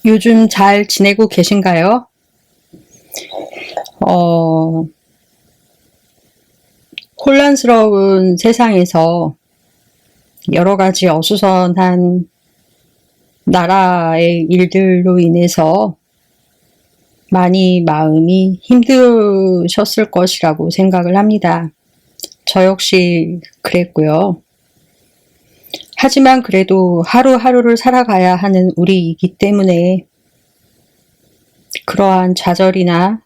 요즘 잘 지내고 계신가요? 혼란스러운 세상에서 여러 가지 어수선한 나라의 일들로 인해서 많이 마음이 힘드셨을 것이라고 생각을 합니다. 저 역시 그랬고요. 하지만 그래도 하루하루를 살아가야 하는 우리이기 때문에 그러한 좌절이나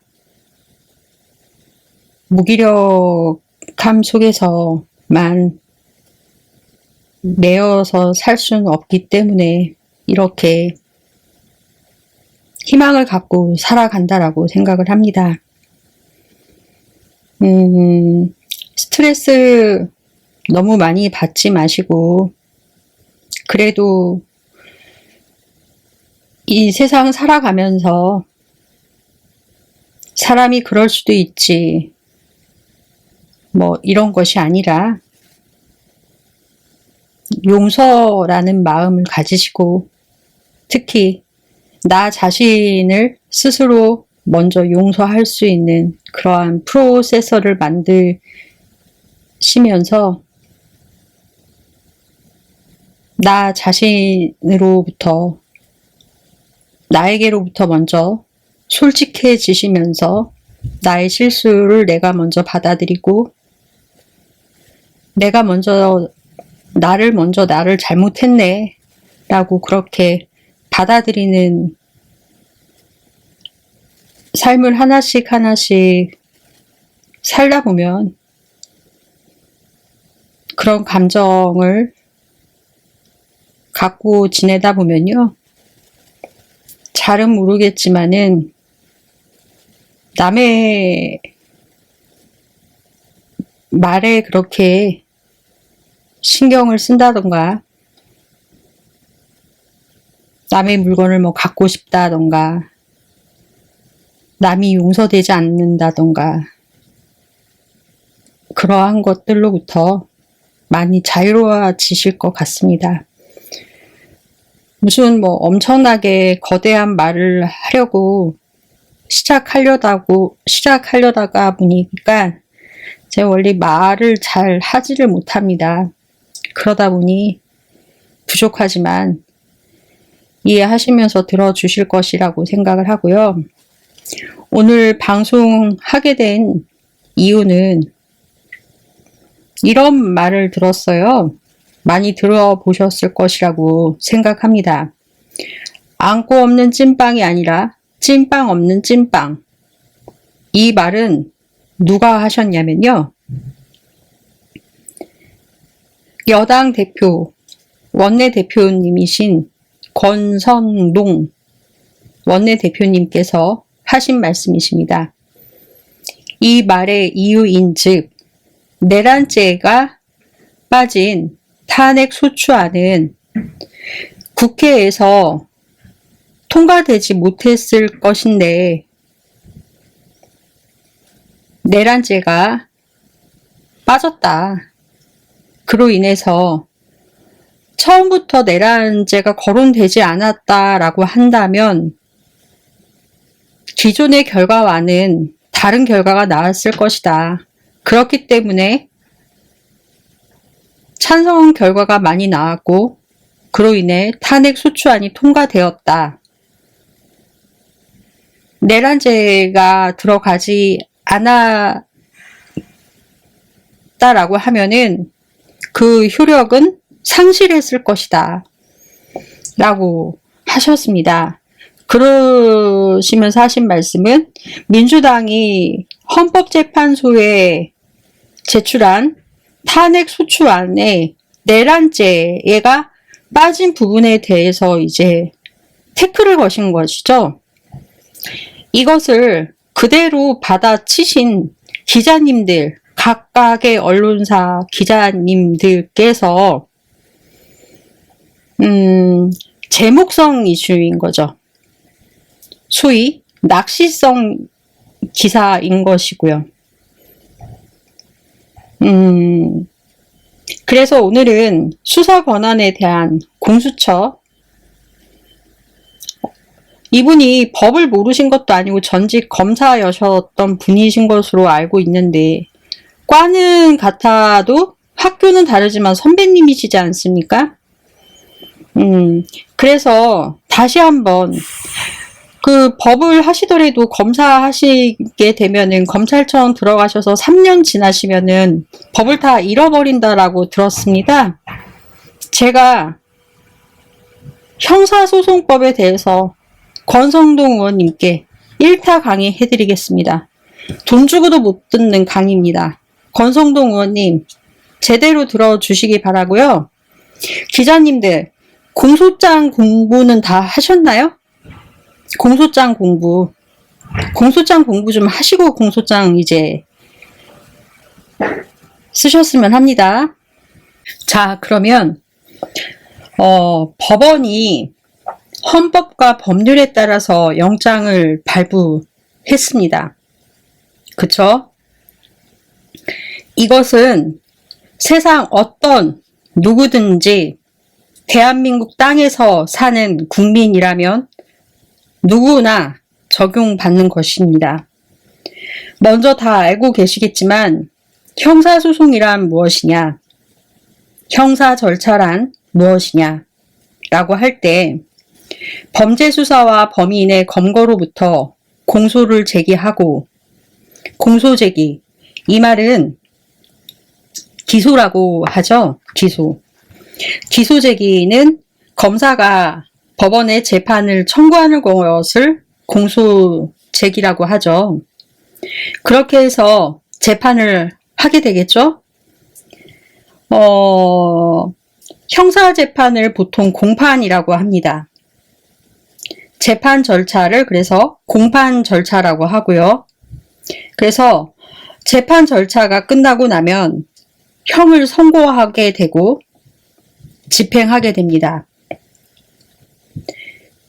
무기력함 속에서만 매여서 살 수는 없기 때문에 이렇게 희망을 갖고 살아간다라고 생각을 합니다. 스트레스 너무 많이 받지 마시고 그래도 이 세상 살아가면서 사람이 그럴 수도 있지 뭐 이런 것이 아니라 용서라는 마음을 가지시고 특히 나 자신을 스스로 먼저 용서할 수 있는 그러한 프로세서를 만드시면서 나 자신으로부터 나에게로부터 먼저 솔직해지시면서 나의 실수를 내가 먼저 받아들이고 내가 먼저 나를 잘못했네 라고 그렇게 받아들이는 삶을 하나씩 살다 보면 그런 감정을 갖고 지내다 보면요. 잘은 모르겠지만은 남의 말에 그렇게 신경을 쓴다던가 남의 물건을 뭐 갖고 싶다던가 남이 용서되지 않는다던가 그러한 것들로부터 많이 자유로워지실 것 같습니다. 무슨 뭐 엄청나게 거대한 말을 하려고 시작하려다가 보니까 제가 원래 말을 잘 하지를 못합니다. 그러다 보니 부족하지만 이해하시면서 들어주실 것이라고 생각을 하고요. 오늘 방송하게 된 이유는 이런 말을 들었어요. 많이 들어보셨을 것이라고 생각합니다. 안고 없는 찐빵이 아니라 찐빵 없는 찐빵. 이 말은 누가 하셨냐면요. 여당 대표, 원내대표님이신 권선동 원내대표님께서 하신 말씀이십니다. 이 말의 이유인즉 내란죄가 빠진 탄핵 소추안은 국회에서 통과되지 못했을 것인데 내란죄가 빠졌다. 그로 인해서 처음부터 내란죄가 거론되지 않았다라고 한다면 기존의 결과와는 다른 결과가 나왔을 것이다. 그렇기 때문에 찬성 결과가 많이 나왔고 그로 인해 탄핵 소추안이 통과되었다. 내란죄가 들어가지 않았다라고 하면은 그 효력은 상실했을 것이다. 라고 하셨습니다. 그러시면서 하신 말씀은 민주당이 헌법재판소에 제출한 탄핵 소추안에 내란죄가 빠진 부분에 대해서 이제 태클을 거신 것이죠. 이것을 그대로 받아치신 기자님들, 각각의 언론사 기자님들께서 제목성 이슈인 거죠. 소위 낚시성 기사인 것이고요. 그래서 오늘은 수사 권한에 대한 공수처 이분이 법을 모르신 것도 아니고 전직 검사여셨던 분이신 것으로 알고 있는데, 과는 같아도 학교는 다르지만 선배님이시지 않습니까? 그래서 다시 한번 그 법을 하시더라도 검사하시게 되면은 검찰청 들어가셔서 3년 지나시면은 법을 다 잃어버린다라고 들었습니다. 제가 형사소송법에 대해서 권성동 의원님께 1타 강의 해드리겠습니다. 돈 주고도 못 듣는 강의입니다. 권성동 의원님 제대로 들어주시기 바라고요. 기자님들 공소장 공부는 다 하셨나요? 공소장 공부 좀 하시고 공소장 이제 쓰셨으면 합니다. 자, 그러면 법원이 헌법과 법률에 따라서 영장을 발부했습니다. 그쵸? 이것은 세상 어떤 누구든지 대한민국 땅에서 사는 국민이라면 누구나 적용받는 것입니다. 먼저 다 알고 계시겠지만 형사소송이란 무엇이냐, 형사 절차란 무엇이냐 라고 할 때 범죄 수사와 범인의 검거로부터 공소를 제기하고, 공소 제기, 이 말은 기소라고 하죠. 기소 제기는 검사가 법원에 재판을 청구하는 것을 공소 제기라고 하죠. 그렇게 해서 재판을 하게 되겠죠. 형사재판을 보통 공판이라고 합니다. 재판 절차를 그래서 공판 절차라고 하고요. 그래서 재판 절차가 끝나고 나면 형을 선고하게 되고 집행하게 됩니다.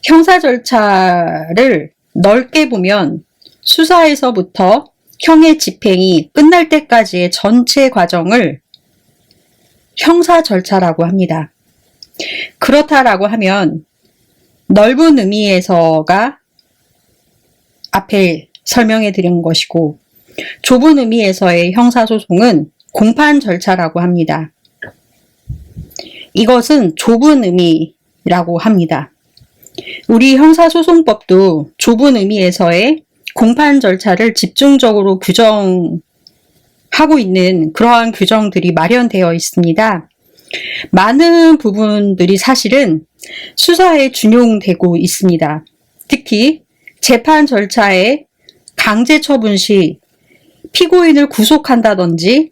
형사 절차를 넓게 보면 수사에서부터 형의 집행이 끝날 때까지의 전체 과정을 형사 절차라고 합니다. 그렇다라고 하면 넓은 의미에서가 앞에 설명해 드린 것이고, 좁은 의미에서의 형사소송은 공판 절차라고 합니다. 이것은 좁은 의미라고 합니다. 우리 형사소송법도 좁은 의미에서의 공판 절차를 집중적으로 규정하고 있는 그러한 규정들이 마련되어 있습니다. 많은 부분들이 사실은 수사에 준용되고 있습니다. 특히 재판 절차에 강제 처분 시 피고인을 구속한다든지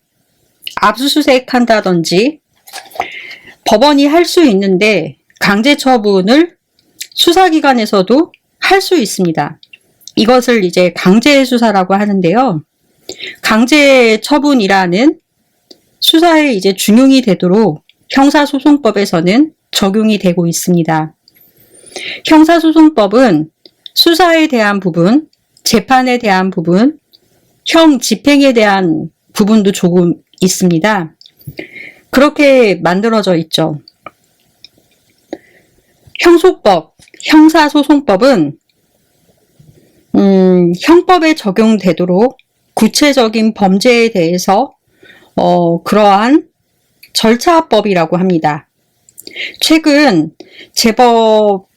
압수수색한다든지 법원이 할 수 있는데 강제 처분을 수사기관에서도 할 수 있습니다. 이것을 이제 강제 수사라고 하는데요. 강제 처분이라는 수사에 이제 준용이 되도록 형사소송법에서는 적용이 되고 있습니다. 형사소송법은 수사에 대한 부분, 재판에 대한 부분, 형 집행에 대한 부분도 조금 있습니다. 그렇게 만들어져 있죠. 형소법, 형사소송법은 형법에 적용되도록 구체적인 범죄에 대해서 그러한 절차법이라고 합니다. 최근 제법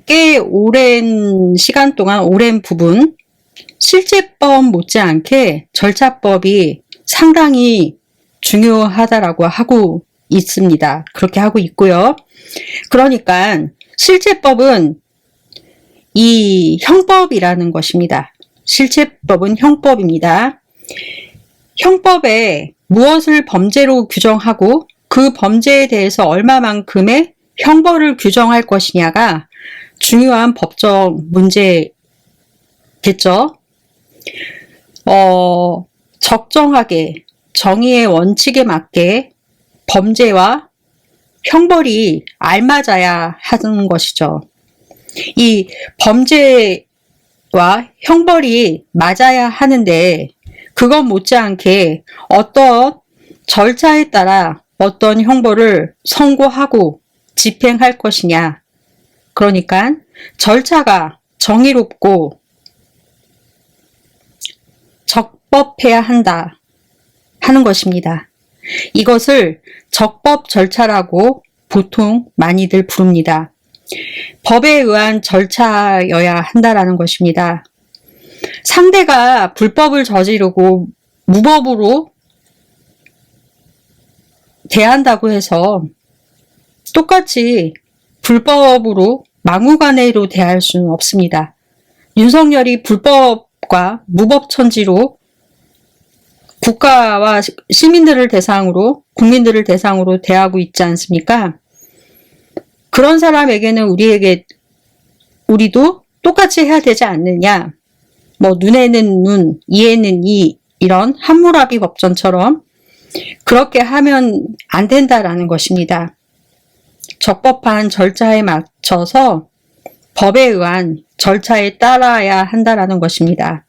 꽤 오랜 시간 동안 오랜 부분 실제법 못지않게 절차법이 상당히 중요하다라고 하고 있습니다. 그렇게 하고 있고요. 그러니까 실제법은 이 형법이라는 것입니다. 실제법은 형법입니다. 형법에 무엇을 범죄로 규정하고 그 범죄에 대해서 얼마만큼의 형벌을 규정할 것이냐가 중요한 법적 문제겠죠. 적정하게 정의의 원칙에 맞게 범죄와 형벌이 알맞아야 하는 것이죠. 이 범죄와 형벌이 맞아야 하는데 그것 못지않게 어떤 절차에 따라 어떤 형벌을 선고하고 집행할 것이냐, 그러니까 절차가 정의롭고 적법해야 한다 하는 것입니다. 이것을 적법 절차라고 보통 많이들 부릅니다. 법에 의한 절차여야 한다라는 것입니다. 상대가 불법을 저지르고 무법으로 대한다고 해서 똑같이 불법으로 막무가내로 대할 수는 없습니다. 윤석열이 불법과 무법천지로 국가와 시민들을 대상으로, 국민들을 대상으로 대하고 있지 않습니까? 그런 사람에게는 우리도 똑같이 해야 되지 않느냐? 뭐 눈에는 눈, 이에는 이, 이런 함무라비 법전처럼 그렇게 하면 안 된다라는 것입니다. 적법한 절차에 맞춰서 법에 의한 절차에 따라야 한다라는 것입니다.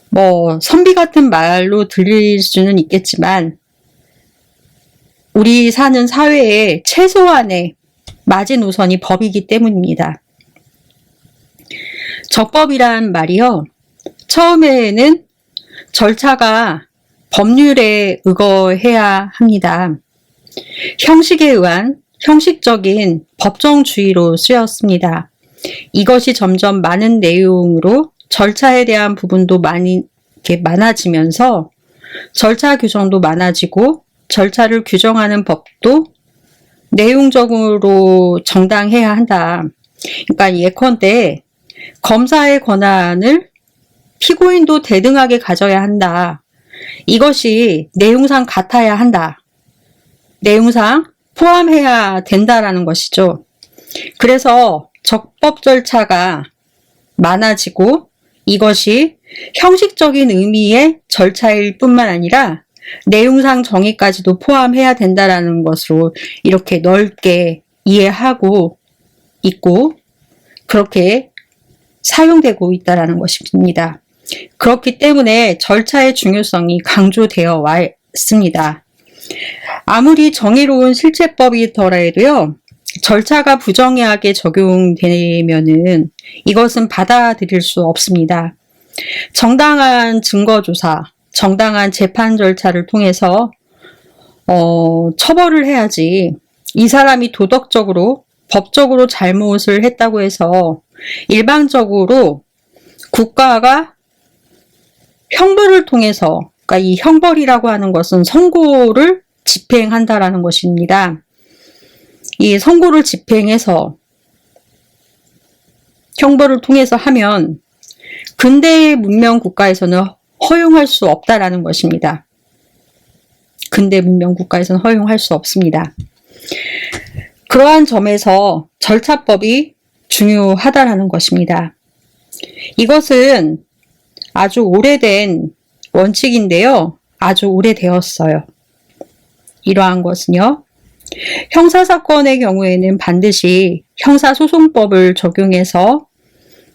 뭐 선비 같은 말로 들릴 수는 있겠지만 우리 사는 사회의 최소한의 마지노선이 법이기 때문입니다. 적법이란 말이요. 처음에는 절차가 법률에 의거해야 합니다. 형식에 의한 형식적인 법정주의로 쓰였습니다. 이것이 점점 많은 내용으로 절차에 대한 부분도 많아지면서 절차 규정도 많아지고 절차를 규정하는 법도 내용적으로 정당해야 한다. 그러니까 예컨대 검사의 권한을 피고인도 대등하게 가져야 한다. 이것이 내용상 같아야 한다. 내용상 포함해야 된다라는 것이죠. 그래서 적법 절차가 많아지고 이것이 형식적인 의미의 절차일 뿐만 아니라 내용상 정의까지도 포함해야 된다라는 것으로 이렇게 넓게 이해하고 있고 그렇게 사용되고 있다라는 것입니다. 그렇기 때문에 절차의 중요성이 강조되어 왔습니다. 아무리 정의로운 실체법이더라도요, 절차가 부정하게 적용되면은 이것은 받아들일 수 없습니다. 정당한 증거조사, 정당한 재판 절차를 통해서 처벌을 해야지 이 사람이 도덕적으로, 법적으로 잘못을 했다고 해서 일반적으로 국가가 형벌을 통해서, 그러니까 이 형벌이라고 하는 것은 선고를 집행한다라는 것입니다. 이 선고를 집행해서 형벌을 통해서 하면 근대의 문명 국가에서는 허용할 수 없다라는 것입니다. 근대 문명 국가에서는 허용할 수 없습니다. 그러한 점에서 절차법이 중요하다라는 것입니다. 이것은 아주 오래된 원칙인데요. 아주 오래되었어요. 이러한 것은요. 형사사건의 경우에는 반드시 형사소송법을 적용해서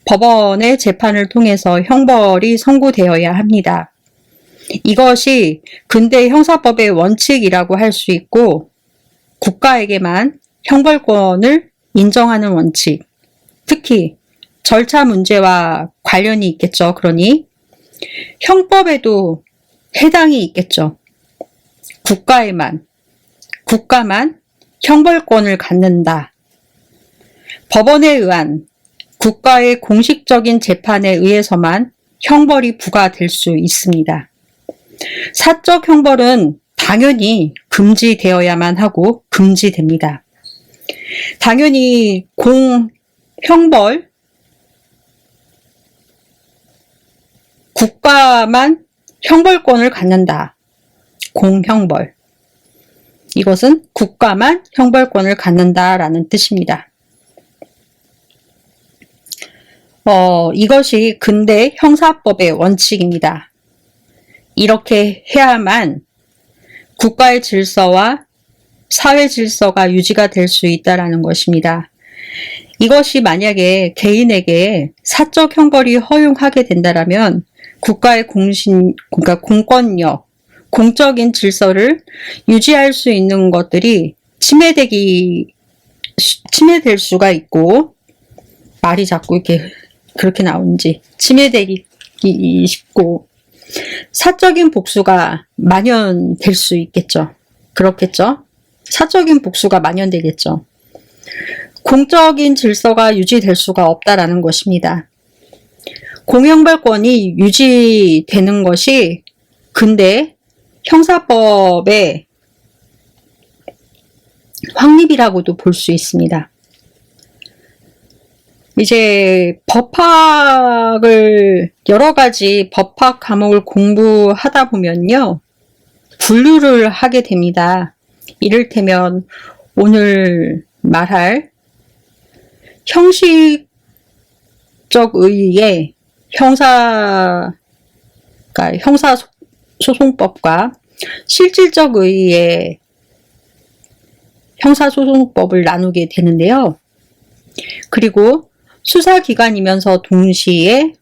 법원의 재판을 통해서 형벌이 선고되어야 합니다. 이것이 근대 형사법의 원칙이라고 할 수 있고 국가에게만 형벌권을 인정하는 원칙, 특히 절차 문제와 관련이 있겠죠. 그러니 형법에도 해당이 있겠죠. 국가만 형벌권을 갖는다. 법원에 의한 국가의 공식적인 재판에 의해서만 형벌이 부과될 수 있습니다. 사적 형벌은 당연히 금지되어야만 하고 금지됩니다. 당연히 공형벌, 국가만 형벌권을 갖는다. 공형벌. 이것은 국가만 형벌권을 갖는다라는 뜻입니다. 이것이 근대 형사법의 원칙입니다. 이렇게 해야만 국가의 질서와 사회 질서가 유지가 될 수 있다라는 것입니다. 이것이 만약에 개인에게 사적 형벌이 허용하게 된다라면 국가의 그러니까 공권력, 공적인 질서를 유지할 수 있는 것들이 침해되기 침해될 수가 있고, 말이 자꾸 이렇게 그렇게 나오는지 침해되기 쉽고, 사적인 복수가 만연될 수 있겠죠. 그렇겠죠. 사적인 복수가 만연되겠죠. 공적인 질서가 유지될 수가 없다라는 것입니다. 공영발권이 유지되는 것이 근대 형사법의 확립이라고도 볼 수 있습니다. 이제 법학을 여러 가지 법학 과목을 공부하다 보면요, 분류를 하게 됩니다. 이를테면 오늘 말할 형식적 의의의 형사소송법과 실질적 의의의 형사소송법을 나누게 되는데요. 그리고 수사기관이면서 동시에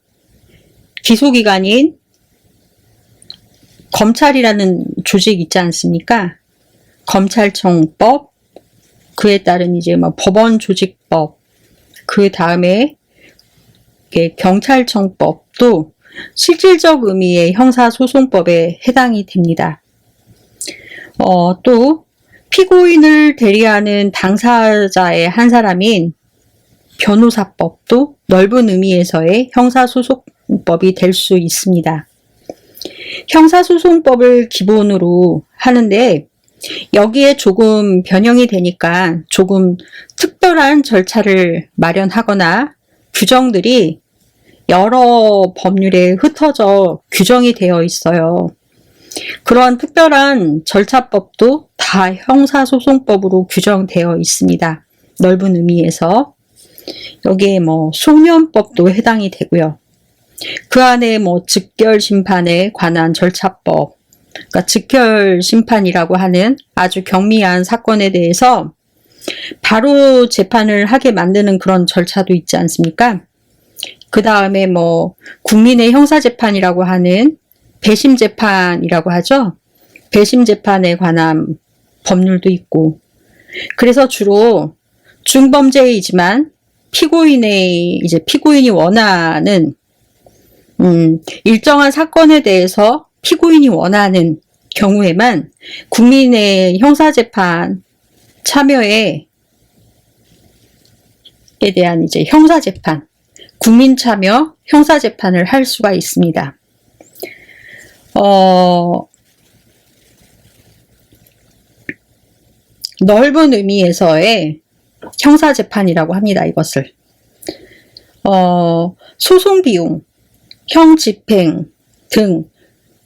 기소기관인 검찰이라는 조직이 있지 않습니까? 검찰청법, 그에 따른 이제 뭐 법원조직법, 그 다음에 경찰청법도 실질적 의미의 형사소송법에 해당이 됩니다. 또 피고인을 대리하는 당사자의 한 사람인 변호사법도 넓은 의미에서의 형사소송법이 될 수 있습니다. 형사소송법을 기본으로 하는데 여기에 조금 변형이 되니까 조금 특별한 절차를 마련하거나 규정들이 여러 법률에 흩어져 규정이 되어 있어요. 그러한 특별한 절차법도 다 형사소송법으로 규정되어 있습니다. 넓은 의미에서. 여기에 뭐 소년법도 해당이 되고요. 그 안에 뭐 즉결심판에 관한 절차법, 그러니까 즉결심판이라고 하는 아주 경미한 사건에 대해서 바로 재판을 하게 만드는 그런 절차도 있지 않습니까? 그 다음에 뭐 국민의 형사재판이라고 하는 배심재판이라고 하죠. 배심재판에 관한 법률도 있고, 그래서 주로 중범죄이지만 피고인이 원하는 일정한 사건에 대해서 피고인이 원하는 경우에만 국민의 형사재판 참여에 대한 이제 형사재판, 국민 참여 형사재판을 할 수가 있습니다. 넓은 의미에서의 형사재판이라고 합니다. 이것을. 소송비용, 형집행 등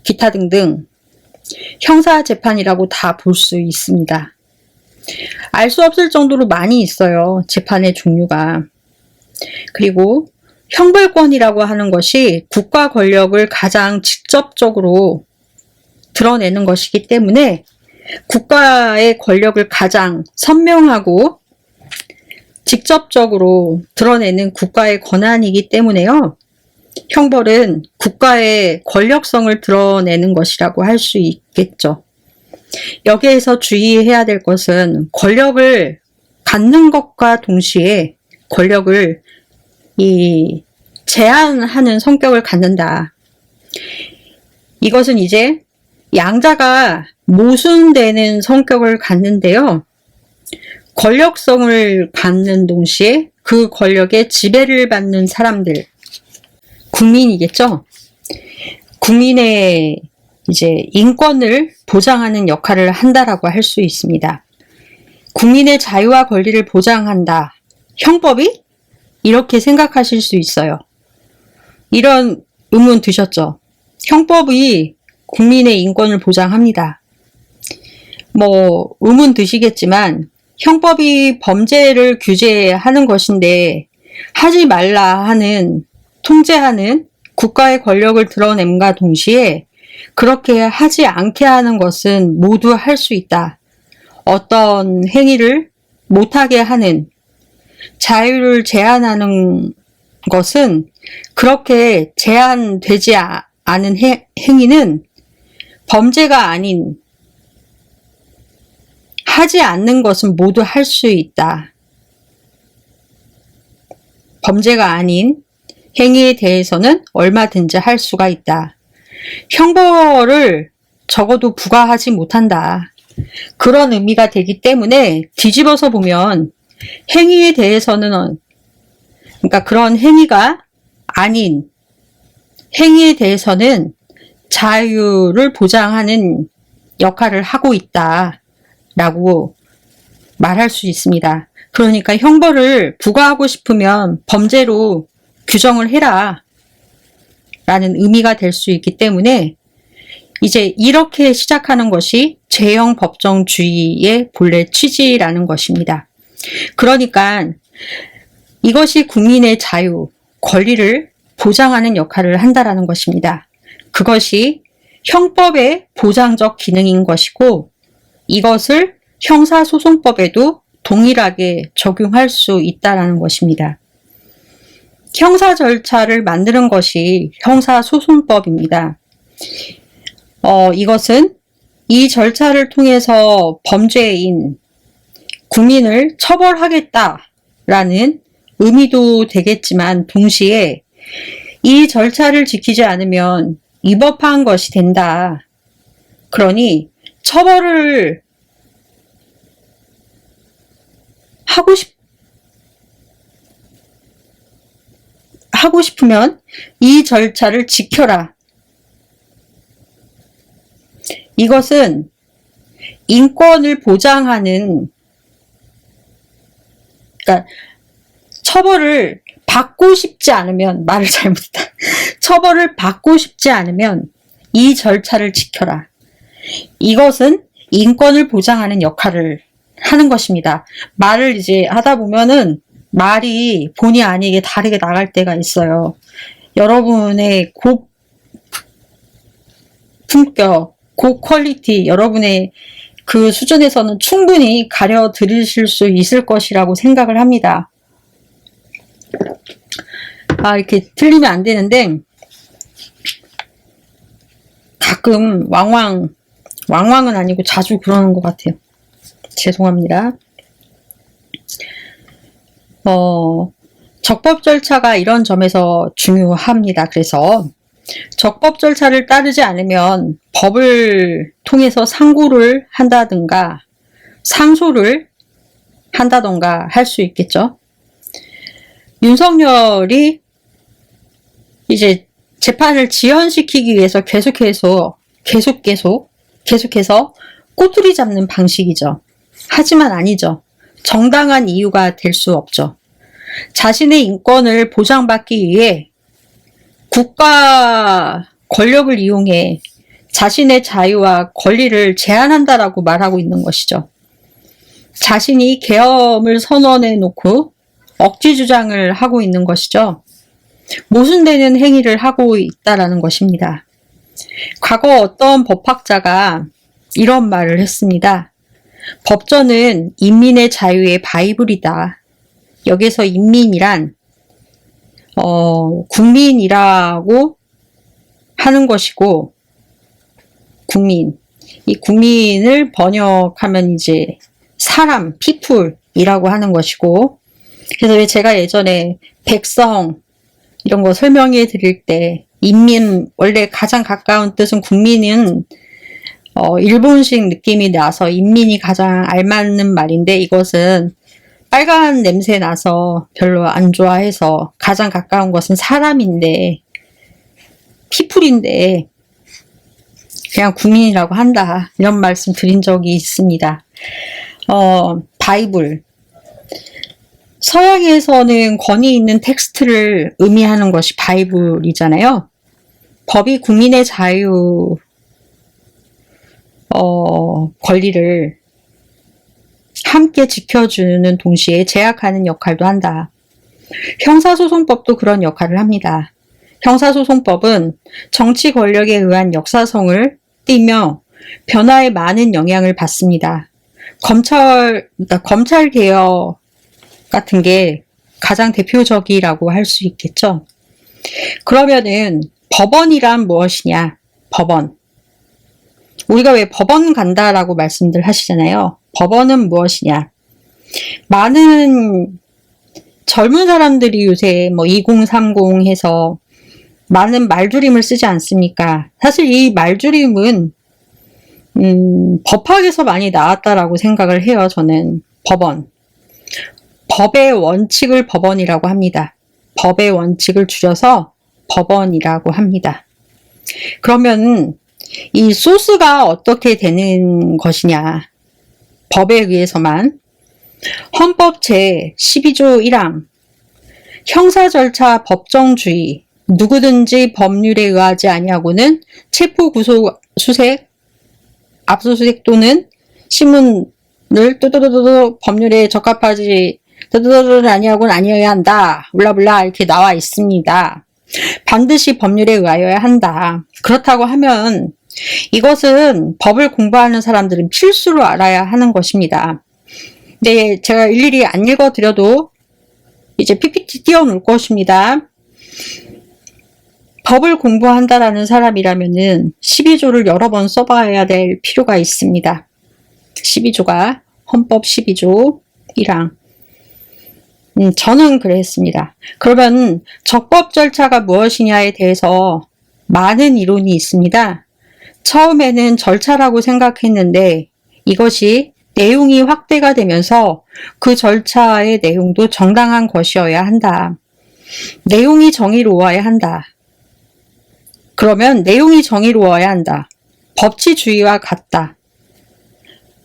기타 등등 형사재판이라고 다 볼 수 있습니다. 알 수 없을 정도로 많이 있어요. 재판의 종류가. 그리고 형벌권이라고 하는 것이 국가 권력을 가장 직접적으로 드러내는 것이기 때문에 국가의 권력을 가장 선명하고 직접적으로 드러내는 국가의 권한이기 때문에요. 형벌은 국가의 권력성을 드러내는 것이라고 할 수 있겠죠. 여기에서 주의해야 될 것은 권력을 갖는 것과 동시에 권력을 제한하는 성격을 갖는다. 이것은 이제 양자가 모순되는 성격을 갖는데요. 권력성을 갖는 동시에 그 권력의 지배를 받는 사람들, 국민이겠죠. 국민의 이제 인권을 보장하는 역할을 한다라고 할 수 있습니다. 국민의 자유와 권리를 보장한다. 형법이? 이렇게 생각하실 수 있어요. 이런 의문 드셨죠? 형법이 국민의 인권을 보장합니다. 뭐 의문 드시겠지만 형법이 범죄를 규제하는 것인데 하지 말라 하는, 통제하는 국가의 권력을 드러냄과 동시에 그렇게 하지 않게 하는 것은 모두 할 수 있다. 어떤 행위를 못하게 하는, 자유를 제한하는 것은 그렇게 제한되지 않은 행위는 범죄가 아닌, 하지 않는 것은 모두 할 수 있다. 범죄가 아닌 행위에 대해서는 얼마든지 할 수가 있다. 형벌을 적어도 부과하지 못한다. 그런 의미가 되기 때문에 뒤집어서 보면 행위에 대해서는, 그러니까 그런 행위가 아닌 행위에 대해서는 자유를 보장하는 역할을 하고 있다라고 말할 수 있습니다. 그러니까 형벌을 부과하고 싶으면 범죄로 규정을 해라 라는 의미가 될 수 있기 때문에 이제 이렇게 시작하는 것이 죄형 법정주의의 본래 취지라는 것입니다. 그러니까 이것이 국민의 자유, 권리를 보장하는 역할을 한다라는 것입니다. 그것이 형법의 보장적 기능인 것이고 이것을 형사소송법에도 동일하게 적용할 수 있다라는 것입니다. 형사 절차를 만드는 것이 형사소송법입니다. 이것은 이 절차를 통해서 범죄인 국민을 처벌하겠다라는 의미도 되겠지만 동시에 이 절차를 지키지 않으면 위법한 것이 된다. 그러니 처벌을 하고 싶으면 이 절차를 지켜라. 이것은 인권을 보장하는, 그러니까 처벌을 받고 싶지 않으면, 말을 잘못했다. 처벌을 받고 싶지 않으면 이 절차를 지켜라. 이것은 인권을 보장하는 역할을 하는 것입니다. 말을 이제 하다 보면은 말이 본의 아니게 다르게 나갈 때가 있어요. 여러분의 고품격, 고퀄리티, 여러분의 그 수준에서는 충분히 가려 들으실 수 있을 것이라고 생각을 합니다. 이렇게 틀리면 안 되는데, 가끔 왕왕은 아니고 자주 그러는 것 같아요. 죄송합니다. 적법 절차가 이런 점에서 중요합니다. 그래서 적법 절차를 따르지 않으면 법을 통해서 상고를 한다든가 상소를 한다든가 할 수 있겠죠. 윤석열이 이제 재판을 지연시키기 위해서 계속해서 꼬투리 잡는 방식이죠. 하지만 아니죠. 정당한 이유가 될 수 없죠. 자신의 인권을 보장받기 위해 국가 권력을 이용해 자신의 자유와 권리를 제한한다라고 말하고 있는 것이죠. 자신이 계엄을 선언해 놓고 억지 주장을 하고 있는 것이죠. 모순되는 행위를 하고 있다라는 것입니다. 과거 어떤 법학자가 이런 말을 했습니다. 법전은 인민의 자유의 바이블이다. 여기서 인민이란 국민이라고 하는 것이고, 이 국민을 번역하면 이제 사람, people이라고 하는 것이고, 그래서 왜 제가 예전에 백성 이런 거 설명해 드릴 때 인민, 원래 가장 가까운 뜻은 국민은 일본식 느낌이 나서 인민이 가장 알맞는 말인데, 이것은 빨간 냄새 나서 별로 안 좋아해서 가장 가까운 것은 사람인데, 피플인데 그냥 국민이라고 한다, 이런 말씀 드린 적이 있습니다. 바이블, 서양에서는 권위 있는 텍스트를 의미하는 것이 바이블이잖아요. 법이 국민의 자유 권리를 함께 지켜주는 동시에 제약하는 역할도 한다. 형사소송법도 그런 역할을 합니다. 형사소송법은 정치 권력에 의한 역사성을 띠며 변화에 많은 영향을 받습니다. 검찰 개혁 같은 게 가장 대표적이라고 할 수 있겠죠. 그러면은 법원이란 무엇이냐? 법원. 우리가 왜 법원 간다라고 말씀들 하시잖아요. 법원은 무엇이냐? 많은 젊은 사람들이 요새 뭐 2030 해서 많은 말줄임을 쓰지 않습니까? 사실 이 말줄임은 법학에서 많이 나왔다라고 생각을 해요. 저는 법의 원칙을 법원이라고 합니다. 법의 원칙을 줄여서 법원이라고 합니다. 그러면 이 소스가 어떻게 되는 것이냐? 법에 의해서만 헌법 제12조 1항 형사 절차 법정주의 누구든지 법률에 의하지 아니하고는 체포 구속 수색 압수수색 또는 신문을 또또또또 법률에 적합하지 또또또또 아니하고는 아니어야 한다. 블라블라 이렇게 나와 있습니다. 반드시 법률에 의하여야 한다. 그렇다고 하면 이것은 법을 공부하는 사람들은 필수로 알아야 하는 것입니다. 근데 제가 일일이 안 읽어드려도 이제 PPT 띄워놓을 것입니다. 법을 공부한다라는 사람이라면은 12조를 여러 번 써봐야 될 필요가 있습니다. 12조가 헌법 12조 1항. 저는 그랬습니다. 그러면 적법 절차가 무엇이냐에 대해서 많은 이론이 있습니다. 처음에는 절차라고 생각했는데 이것이 내용이 확대가 되면서 그 절차의 내용도 정당한 것이어야 한다. 내용이 정의로워야 한다. 그러면 내용이 정의로워야 한다. 법치주의와 같다.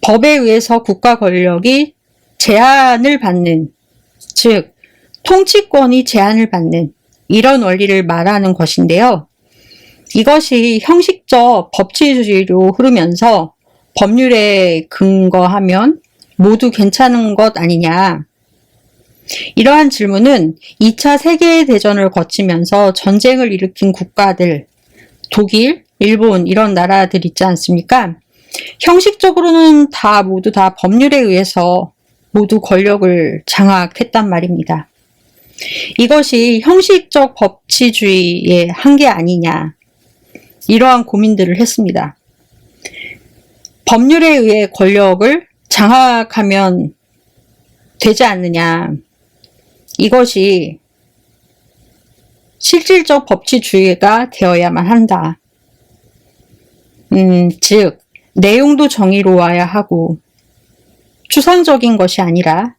법에 의해서 국가 권력이 제한을 받는, 즉 통치권이 제한을 받는 이런 원리를 말하는 것인데요. 이것이 형식적 법치주의로 흐르면서 법률에 근거하면 모두 괜찮은 것 아니냐. 이러한 질문은 2차 세계대전을 거치면서 전쟁을 일으킨 국가들, 독일, 일본 이런 나라들 있지 않습니까? 형식적으로는 모두 다 법률에 의해서 모두 권력을 장악했단 말입니다. 이것이 형식적 법치주의의 한계 아니냐. 이러한 고민들을 했습니다. 법률에 의해 권력을 장악하면 되지 않느냐. 이것이 실질적 법치주의가 되어야만 한다. 즉 내용도 정의로워야 하고 추상적인 것이 아니라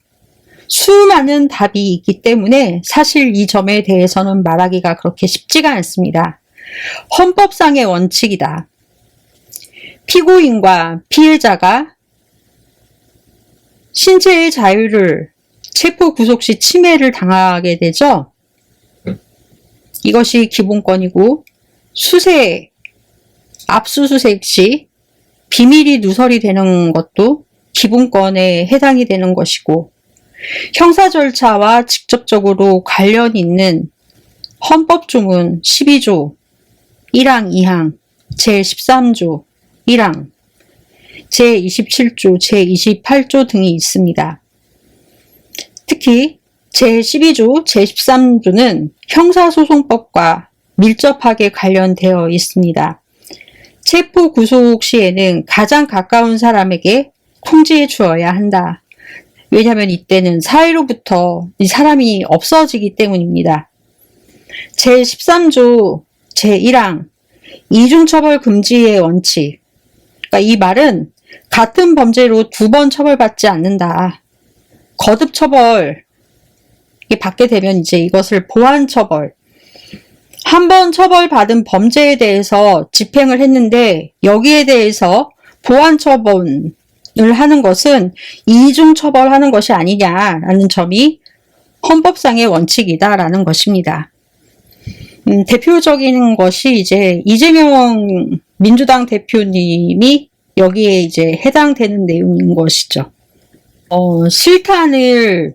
수많은 답이 있기 때문에 사실 이 점에 대해서는 말하기가 그렇게 쉽지가 않습니다. 헌법상의 원칙이다. 피고인과 피해자가 신체의 자유를 체포 구속 시 침해를 당하게 되죠. 이것이 기본권이고 수색, 압수수색 시 비밀이 누설이 되는 것도 기본권에 해당이 되는 것이고 형사 절차와 직접적으로 관련 있는 헌법조문 12조 1항 2항 제13조 1항 제27조 제28조 등이 있습니다. 특히 제12조 제13조는 형사소송법과 밀접하게 관련되어 있습니다. 체포 구속 시에는 가장 가까운 사람에게 통지해 주어야 한다. 왜냐하면 이때는 사회로부터 이 사람이 없어지기 때문입니다. 제13조 제1항 이중처벌 금지의 원칙. 그러니까 이 말은 같은 범죄로 2번 처벌받지 않는다. 거듭 처벌 받게 되면 이제 이것을 보완 처벌. 한 번 처벌받은 범죄에 대해서 집행을 했는데 여기에 대해서 보완 처벌을 하는 것은 이중 처벌하는 것이 아니냐라는 점이 헌법상의 원칙이다라는 것입니다. 대표적인 것이 이제 이재명 민주당 대표님이 여기에 이제 해당되는 내용인 것이죠. 실탄을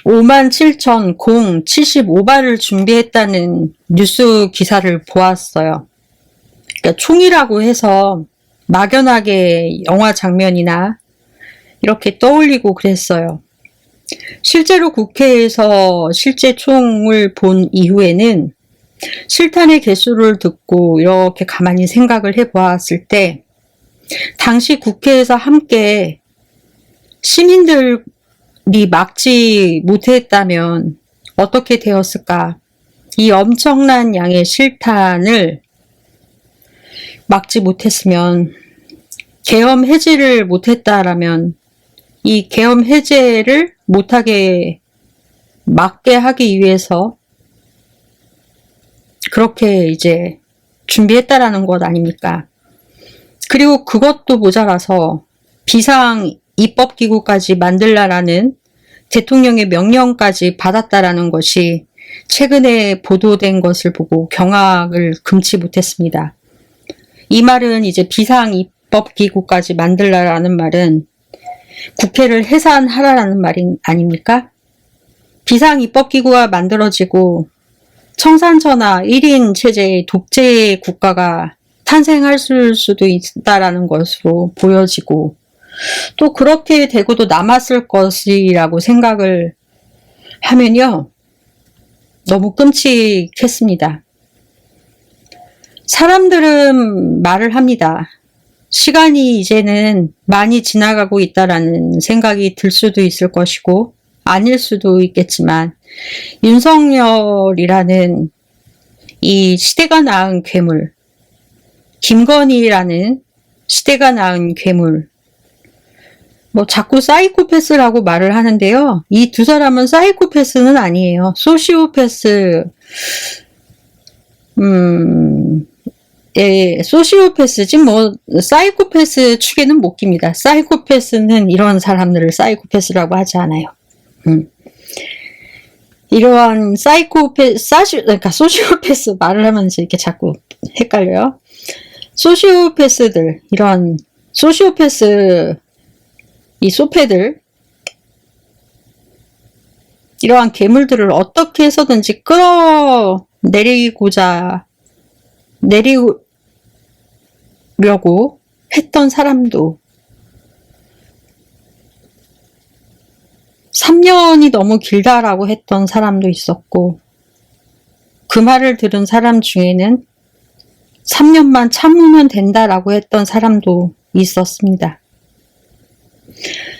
57,075발을 준비했다는 뉴스 기사를 보았어요. 그러니까 총이라고 해서 막연하게 영화 장면이나 이렇게 떠올리고 그랬어요. 실제로 국회에서 실제 총을 본 이후에는 실탄의 개수를 듣고 이렇게 가만히 생각을 해보았을 때 당시 국회에서 함께 시민들 막지 못했다면 어떻게 되었을까? 이 엄청난 양의 실탄을 막지 못했으면, 계엄 해제를 못했다라면 이 계엄 해제를 못하게 막게 하기 위해서 그렇게 이제 준비했다라는 것 아닙니까? 그리고 그것도 모자라서 비상 입법기구까지 만들라라는 대통령의 명령까지 받았다라는 것이 최근에 보도된 것을 보고 경악을 금치 못했습니다. 이 말은 이제 비상 입법기구까지 만들라라는 말은 국회를 해산하라라는 말이 아닙니까? 비상 입법기구가 만들어지고 청산천하 1인 체제의 독재 국가가 탄생할 수도 있다라는 것으로 보여지고, 또 그렇게 되고도 남았을 것이라고 생각을 하면요, 너무 끔찍했습니다. 사람들은 말을 합니다. 시간이 이제는 많이 지나가고 있다라는 생각이 들 수도 있을 것이고 아닐 수도 있겠지만, 윤석열이라는 이 시대가 낳은 괴물, 김건희라는 시대가 낳은 괴물, 자꾸 사이코패스라고 말을 하는데요. 이 두 사람은 사이코패스는 아니에요. 소시오패스, 소시오패스지 사이코패스 축에는 못 깁니다. 사이코패스는 이런 사람들을 사이코패스라고 하지 않아요. 이러한 그러니까 소시오패스 말을 하면서 이렇게 자꾸 헷갈려요. 소시오패스들, 이런 소시오패스, 이 소패들, 이러한 괴물들을 어떻게 해서든지 내리려고 했던 사람도 3년이 너무 길다라고 했던 사람도 있었고, 그 말을 들은 사람 중에는 3년만 참으면 된다라고 했던 사람도 있었습니다.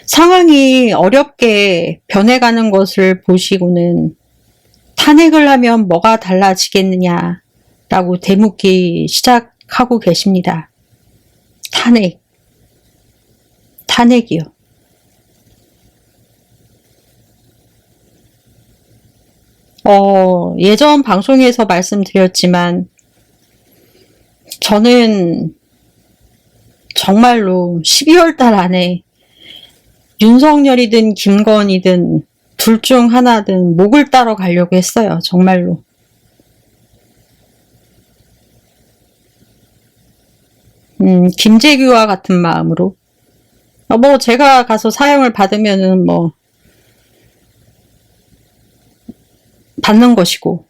상황이 어렵게 변해가는 것을 보시고는 탄핵을 하면 뭐가 달라지겠느냐라고 되묻기 시작하고 계십니다. 탄핵이요. 예전 방송에서 말씀드렸지만 저는 정말로 12월 달 안에 윤석열이든 김건희든 둘 중 하나든 목을 따러 가려고 했어요. 정말로. 김재규와 같은 마음으로. 제가 가서 사형을 받으면은 받는 것이고,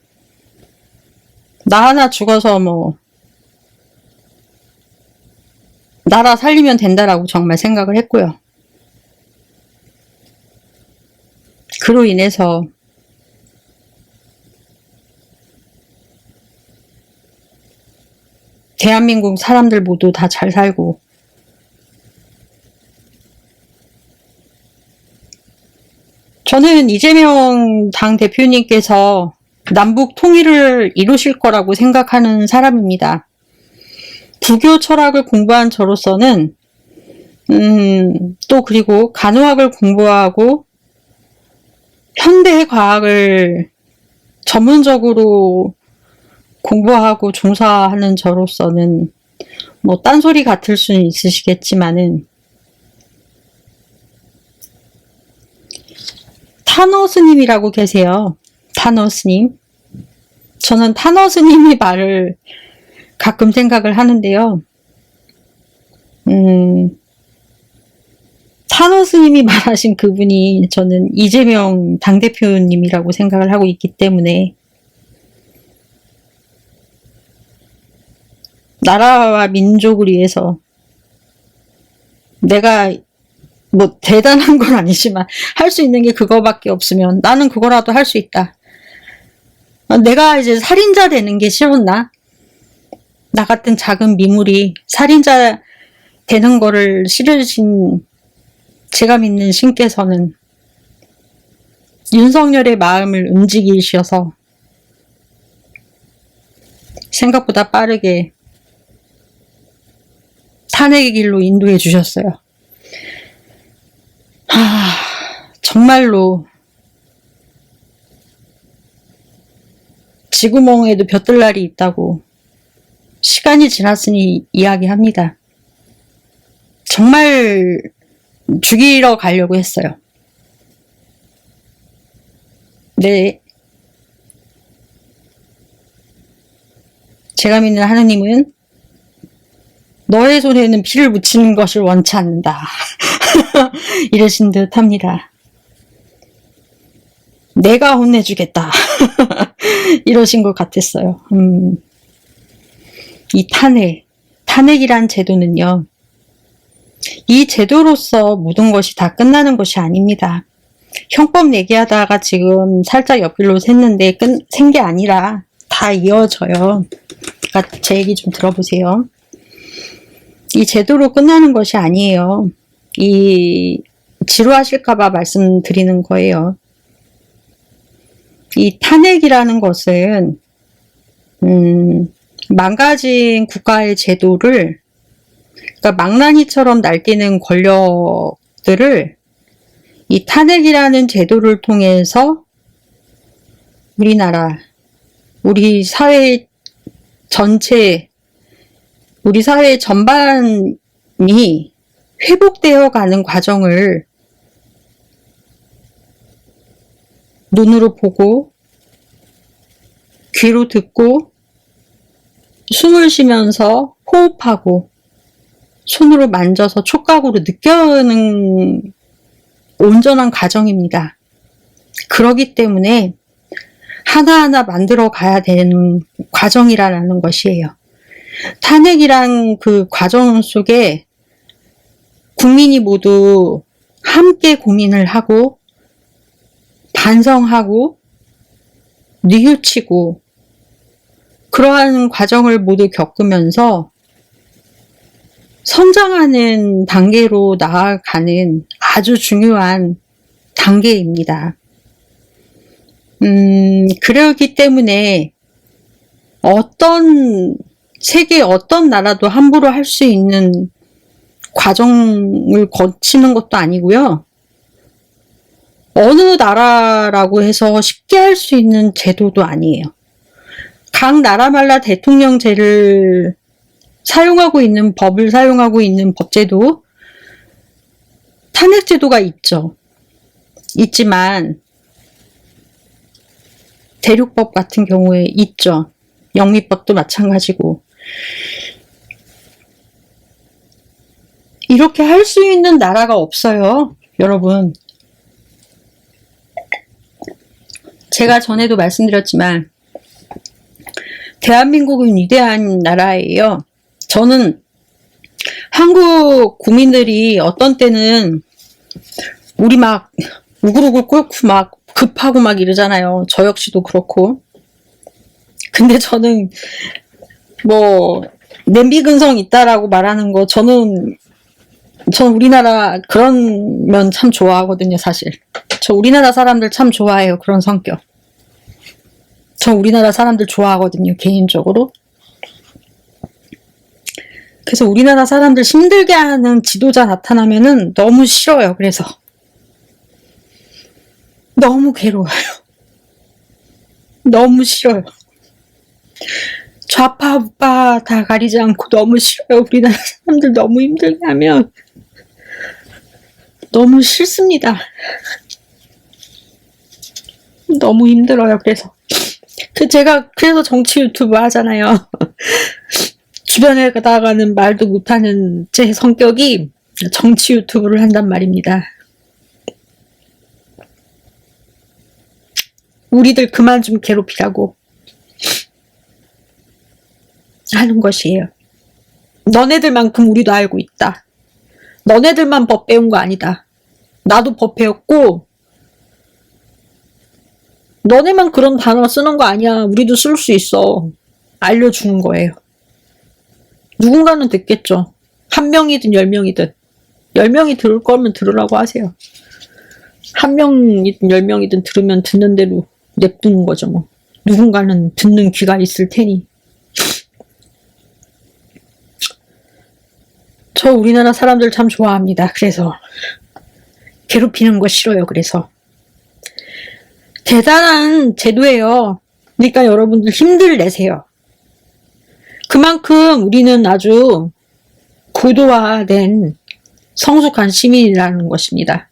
나 하나 죽어서 나라 살리면 된다라고 정말 생각을 했고요. 그로 인해서 대한민국 사람들 모두 다 잘 살고, 저는 이재명 당대표님께서 남북 통일을 이루실 거라고 생각하는 사람입니다. 부교 철학을 공부한 저로서는 또 그리고 간호학을 공부하고 현대 과학을 전문적으로 공부하고 종사하는 저로서는 딴소리 같을 수는 있으시겠지만은, 타노스님이라고 계세요. 타노스님. 저는 타노스님의 말을 가끔 생각을 하는데요. 타노스님이 말하신 그분이 저는 이재명 당대표님이라고 생각을 하고 있기 때문에, 나라와 민족을 위해서 내가 대단한 건 아니지만 할 수 있는 게 그거밖에 없으면 나는 그거라도 할 수 있다. 내가 이제 살인자 되는 게 싫었나? 나 같은 작은 미물이 살인자 되는 거를 싫으신 제가 믿는 신께서는 윤석열의 마음을 움직이셔서 생각보다 빠르게 탄핵의 길로 인도해 주셨어요. 정말로 지구멍에도 볕들 날이 있다고 시간이 지났으니 이야기합니다. 정말 죽이러 가려고 했어요. 네. 제가 믿는 하느님은 너의 손에는 피를 묻히는 것을 원치 않는다. 이러신 듯 합니다. 내가 혼내주겠다. 이러신 것 같았어요. 이 탄핵이란 제도는요. 이 제도로서 모든 것이 다 끝나는 것이 아닙니다. 형법 얘기하다가 지금 살짝 옆길로 샜는데 센 게 아니라 다 이어져요. 그러니까 제 얘기 좀 들어보세요. 이 제도로 끝나는 것이 아니에요. 이 지루하실까봐 말씀드리는 거예요. 이 탄핵이라는 것은 망가진 국가의 제도를, 그러니까 망나니처럼 날뛰는 권력들을 이 탄핵이라는 제도를 통해서 우리나라, 우리 사회 전체, 우리 사회 전반이 회복되어 가는 과정을 눈으로 보고 귀로 듣고 숨을 쉬면서 호흡하고 손으로 만져서 촉각으로 느껴는 온전한 과정입니다. 그러기 때문에 하나하나 만들어 가야 되는 과정이라는 것이에요. 탄핵이란 그 과정 속에 국민이 모두 함께 고민을 하고 반성하고 뉘우치고 그러한 과정을 모두 겪으면서 성장하는 단계로 나아가는 아주 중요한 단계입니다. 그러기 때문에 세계 어떤 나라도 함부로 할 수 있는 과정을 거치는 것도 아니고요. 어느 나라라고 해서 쉽게 할 수 있는 제도도 아니에요. 각 나라마다 대통령제를 사용하고 있는 법을 사용하고 있는 법제도, 탄핵제도가 있죠. 있지만 대륙법 같은 경우에 있죠. 영미법도 마찬가지고. 이렇게 할 수 있는 나라가 없어요, 여러분. 제가 전에도 말씀드렸지만 대한민국은 위대한 나라예요. 저는 한국 국민들이 어떤 때는 우리 막 우글우글 끓고 막 급하고 막 이러잖아요. 저 역시도 그렇고. 근데 저는 뭐 냄비 근성 있다라고 말하는 거 전 우리나라 그런 면 참 좋아하거든요, 사실. 저 우리나라 사람들 참 좋아해요, 그런 성격. 저 우리나라 사람들 좋아하거든요, 개인적으로. 그래서 우리나라 사람들 힘들게 하는 지도자 나타나면은 너무 싫어요, 그래서. 너무 괴로워요. 너무 싫어요. 좌파, 우파 다 가리지 않고 너무 싫어요. 우리나라 사람들 너무 힘들게 하면 너무 싫습니다. 너무 힘들어요. 제가 그래서 정치 유튜브 하잖아요. 주변에 가다가는 말도 못하는 제 성격이 정치 유튜브를 한단 말입니다. 우리들 그만 좀 괴롭히라고 하는 것이에요. 너네들만큼 우리도 알고 있다. 너네들만 법 배운 거 아니다. 나도 법 배웠고 너네만 그런 단어 쓰는 거 아니야. 우리도 쓸 수 있어. 알려주는 거예요. 누군가는 듣겠죠. 1명이든 10명이든. 10명이 들을 거면 들으라고 하세요. 한 명이든 10명이든 들으면 듣는 대로 냅두는 거죠, 뭐. 누군가는 듣는 귀가 있을 테니. 저 우리나라 사람들 참 좋아합니다. 그래서 괴롭히는 거 싫어요. 그래서 대단한 제도예요. 그러니까 여러분들 힘들 내세요. 그만큼 우리는 아주 고도화된 성숙한 시민이라는 것입니다.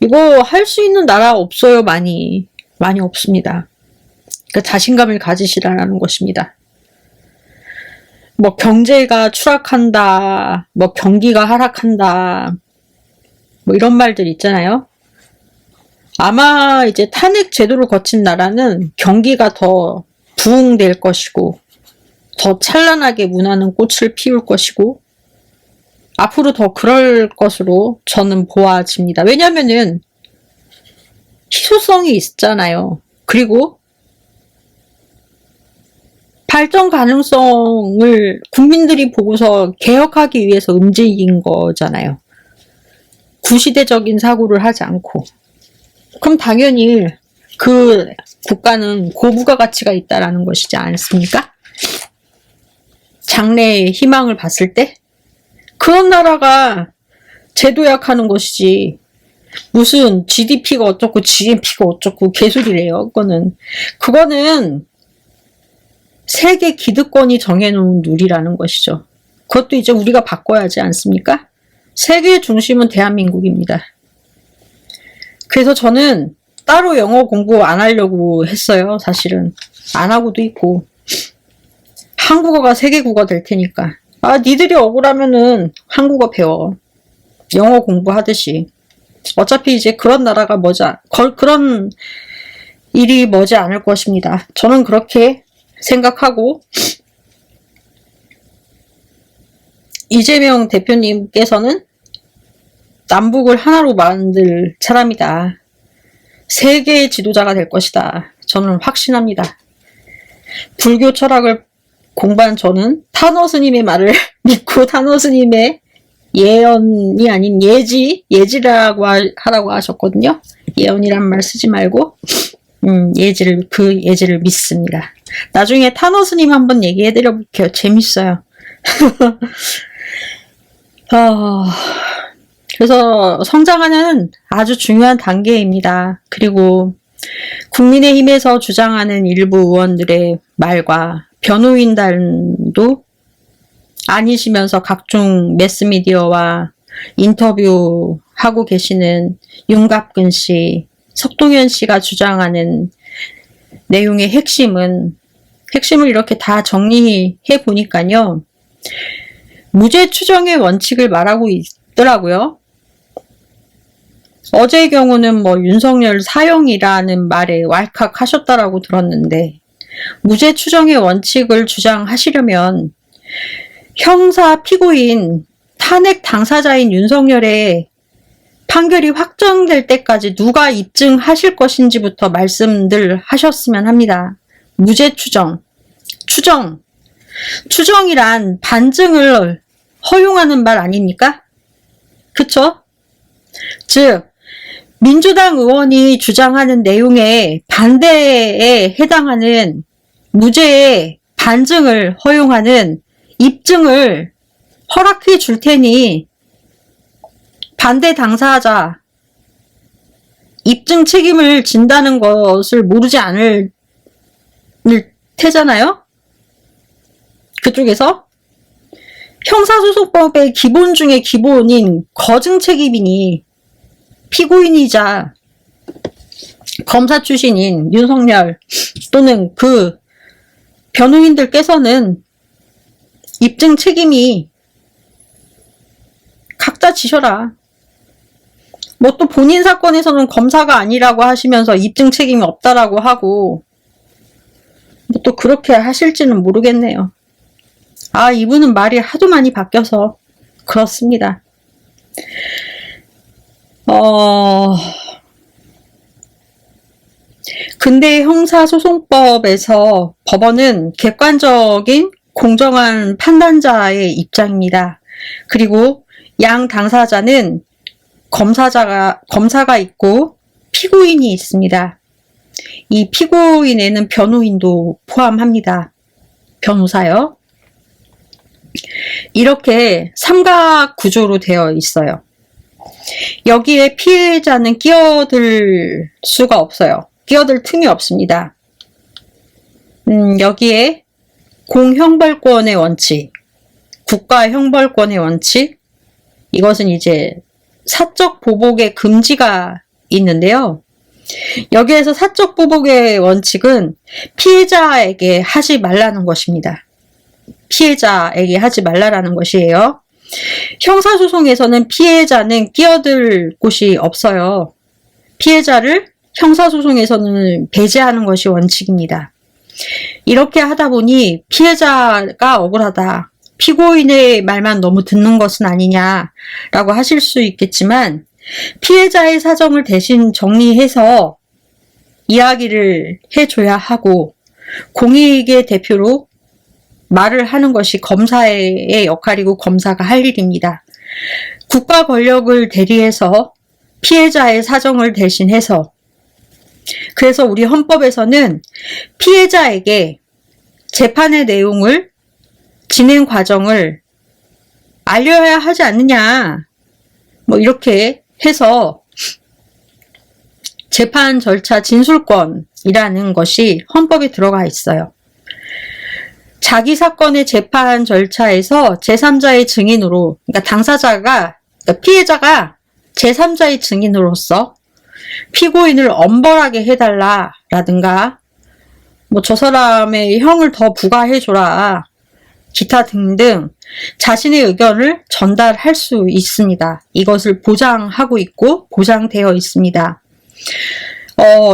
이거 할 수 있는 나라 없어요. 많이 없습니다. 그러니까 자신감을 가지시라는 것입니다. 뭐 경제가 추락한다, 뭐 경기가 하락한다, 뭐 이런 말들 있잖아요. 아마 이제 탄핵 제도를 거친 나라는 경기가 더 부흥될 것이고 더 찬란하게 문화는 꽃을 피울 것이고 앞으로 더 그럴 것으로 저는 보아집니다. 왜냐면은 희소성이 있잖아요. 그리고 발전 가능성을 국민들이 보고서 개혁하기 위해서 움직인 거잖아요. 구시대적인 사고를 하지 않고. 그럼 당연히 그 국가는 고부가 가치가 있다라는 것이지 않습니까? 장래의 희망을 봤을 때 그런 나라가 제도약하는 것이지 무슨 GDP가 어쩌고 GNP가 어쩌고 개소리래요. 그거는 세계 기득권이 정해놓은 룰이라는 것이죠. 그것도 이제 우리가 바꿔야 하지 않습니까? 세계의 중심은 대한민국입니다. 그래서 저는 따로 영어 공부 안 하려고 했어요. 사실은 안 하고도 있고 한국어가 세계국어 될 테니까 니들이 억울하면은 한국어 배워. 영어 공부하듯이. 어차피 이제 그런 나라가 그런 일이 머지 않을 것입니다. 저는 그렇게 생각하고 이재명 대표님께서는 남북을 하나로 만들 사람이다. 세계의 지도자가 될 것이다. 저는 확신합니다. 불교 철학을 공부한 저는 타너 스님의 말을 믿고 타너 스님의 예언이 아닌 예지라고 하라고 하셨거든요. 예언이란 말 쓰지 말고 그 예지를 믿습니다. 나중에 타너 스님 한번 얘기해드려 볼게요. 재밌어요. 그래서 성장하는 아주 중요한 단계입니다. 그리고 국민의힘에서 주장하는 일부 의원들의 말과 변호인단도 아니시면서 각종 매스미디어와 인터뷰하고 계시는 윤갑근 씨, 석동현 씨가 주장하는 내용의 핵심을 이렇게 다 정리해 보니까요. 무죄 추정의 원칙을 말하고 있더라고요. 어제의 경우는 뭐 윤석열 사형이라는 말에 왈칵 하셨다라고 들었는데 무죄 추정의 원칙을 주장하시려면 형사 피고인 탄핵 당사자인 윤석열의 판결이 확정될 때까지 누가 입증하실 것인지부터 말씀들 하셨으면 합니다. 무죄 추정이란 반증을 허용하는 말 아닙니까? 그쵸? 즉 민주당 의원이 주장하는 내용의 반대에 해당하는 무죄의 반증을 허용하는 입증을 허락해 줄 테니 반대 당사자 입증 책임을 진다는 것을 모르지 않을 테잖아요? 그쪽에서 형사소송법의 기본 중에 기본인 거증 책임이니 피고인이자 검사 출신인 윤석열 또는 그 변호인들께서는 입증 책임이 각자 지셔라. 뭐 또 본인 사건에서는 검사가 아니라고 하시면서 입증 책임이 없다라고 하고 뭐 또 그렇게 하실지는 모르겠네요. 이분은 말이 하도 많이 바뀌어서 그렇습니다. 근대 형사소송법에서 법원은 객관적인 공정한 판단자의 입장입니다. 그리고 양 당사자는 검사가 있고 피고인이 있습니다. 이 피고인에는 변호인도 포함합니다. 변호사요. 이렇게 삼각 구조로 되어 있어요. 여기에 피해자는 끼어들 수가 없어요. 끼어들 틈이 없습니다. 여기에 공형벌권의 원칙, 국가형벌권의 원칙, 이것은 이제 사적 보복의 금지가 있는데요. 여기에서 사적 보복의 원칙은 피해자에게 하지 말라는 것입니다. 피해자에게 하지 말라라는 것이에요. 형사소송에서는 피해자는 끼어들 곳이 없어요. 피해자를 형사소송에서는 배제하는 것이 원칙입니다. 이렇게 하다 보니 피해자가 억울하다, 피고인의 말만 너무 듣는 것은 아니냐라고 하실 수 있겠지만, 피해자의 사정을 대신 정리해서 이야기를 해줘야 하고 공익의 대표로 말을 하는 것이 검사의 역할이고 검사가 할 일입니다. 국가 권력을 대리해서 피해자의 사정을 대신해서, 그래서 우리 헌법에서는 피해자에게 재판의 내용을, 진행 과정을 알려야 하지 않느냐, 뭐 이렇게 해서 재판 절차 진술권이라는 것이 헌법에 들어가 있어요. 자기 사건의 재판 절차에서 제3자의 증인으로, 그러니까 당사자가, 그러니까 피해자가 제3자의 증인으로서 피고인을 엄벌하게 해달라라든가, 뭐 저 사람의 형을 더 부과해줘라, 기타 등등 자신의 의견을 전달할 수 있습니다. 이것을 보장하고 있고 보장되어 있습니다.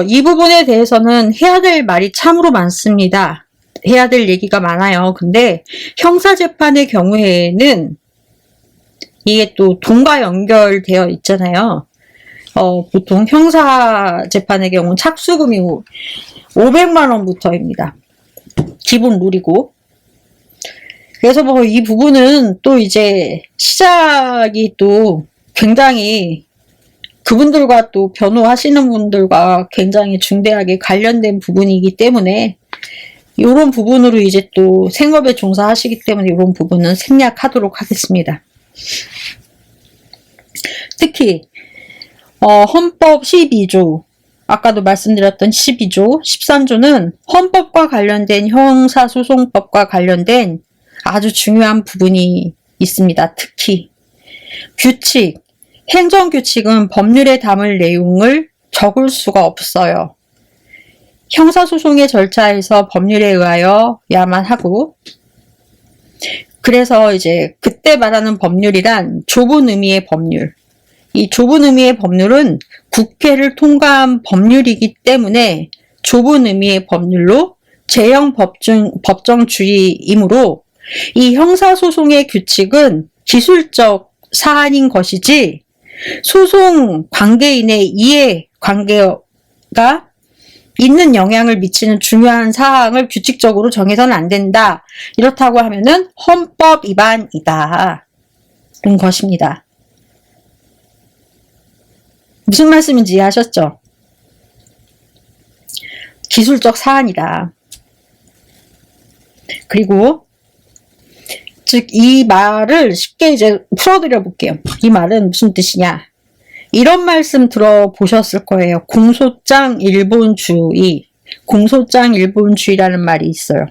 이 부분에 대해서는 해야 될 말이 참으로 많습니다. 해야 될 얘기가 많아요. 근데 형사재판의 경우에는 이게 또 돈과 연결되어 있잖아요. 보통 형사재판의 경우는 착수금이 500만 원부터입니다. 기본 룰이고. 그래서 뭐 이 부분은 또 이제 시작이 또 굉장히 그분들과 또 변호하시는 분들과 굉장히 중대하게 관련된 부분이기 때문에 이런 부분으로 이제 또 생업에 종사하시기 때문에 이런 부분은 생략하도록 하겠습니다. 특히 헌법 12조, 아까도 말씀드렸던 12조, 13조는 헌법과 관련된 형사소송법과 관련된 아주 중요한 부분이 있습니다. 특히 규칙, 행정규칙은 법률에 담을 내용을 적을 수가 없어요. 형사소송의 절차에서 법률에 의하여야만 하고, 그래서 이제 그때 말하는 법률이란 좁은 의미의 법률, 이 좁은 의미의 법률은 국회를 통과한 법률이기 때문에 좁은 의미의 법률로 제형 법정주의이므로 이 형사소송의 규칙은 기술적 사안인 것이지 소송 관계인의 이해관계가 있는 영향을 미치는 중요한 사항을 규칙적으로 정해서는 안 된다. 이렇다고 하면은 헌법 위반이다. 그런 것입니다. 무슨 말씀인지 이해하셨죠? 기술적 사안이다. 그리고 즉 이 말을 쉽게 이제 풀어드려 볼게요. 이 말은 무슨 뜻이냐? 이런 말씀 들어보셨을 거예요. 공소장 일본주의, 공소장 일본주의라는 말이 있어요.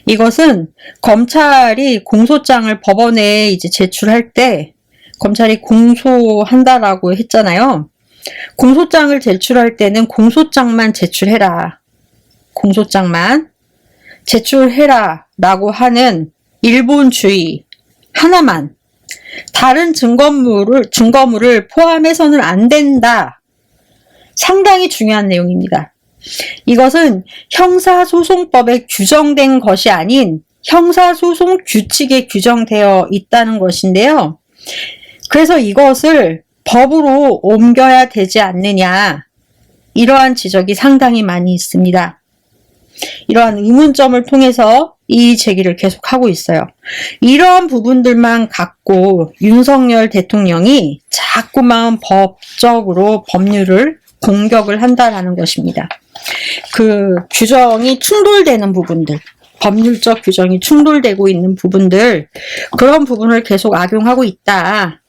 이것은 검찰이 공소장을 법원에 이제 제출할 때 검찰이 공소한다라고 했잖아요. 공소장을 제출할 때는 공소장만 제출해라. 공소장만 제출해라 라고 하는 일본주의 하나만, 다른 증거물을 포함해서는 안 된다. 상당히 중요한 내용입니다. 이것은 형사소송법에 규정된 것이 아닌 형사소송 규칙에 규정되어 있다는 것인데요. 그래서 이것을 법으로 옮겨야 되지 않느냐, 이러한 지적이 상당히 많이 있습니다. 이러한 의문점을 통해서 이의 제기를 계속하고 있어요. 이러한 부분들만 갖고 윤석열 대통령이 자꾸만 법적으로 법률을 공격을 한다라는 것입니다. 그 규정이 충돌되는 부분들, 법률적 규정이 충돌되고 있는 부분들, 그런 부분을 계속 악용하고 있다.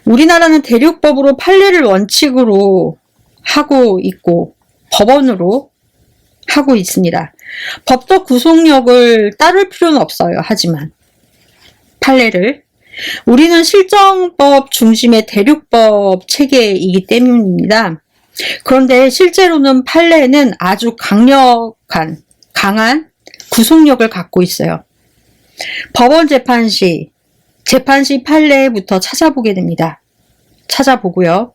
우리나라는 대륙법으로 판례를 원칙으로 하고 있고 법원으로 하고 있습니다. 법적 구속력을 따를 필요는 없어요. 하지만 판례를 우리는 실정법 중심의 대륙법 체계이기 때문입니다. 그런데 실제로는 판례는 아주 강한 구속력을 갖고 있어요. 법원 재판시 판례부터 찾아보게 됩니다. 찾아보고요.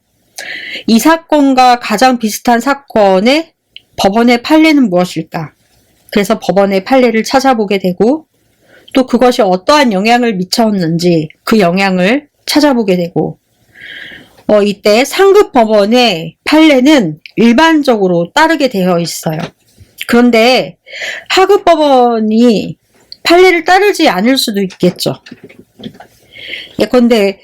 이 사건과 가장 비슷한 사건의 법원의 판례는 무엇일까? 그래서 법원의 판례를 찾아보게 되고 또 그것이 어떠한 영향을 미쳤는지 그 영향을 찾아보게 되고 이때 상급 법원의 판례는 일반적으로 따르게 되어 있어요. 그런데 하급 법원이 판례를 따르지 않을 수도 있겠죠. 예컨대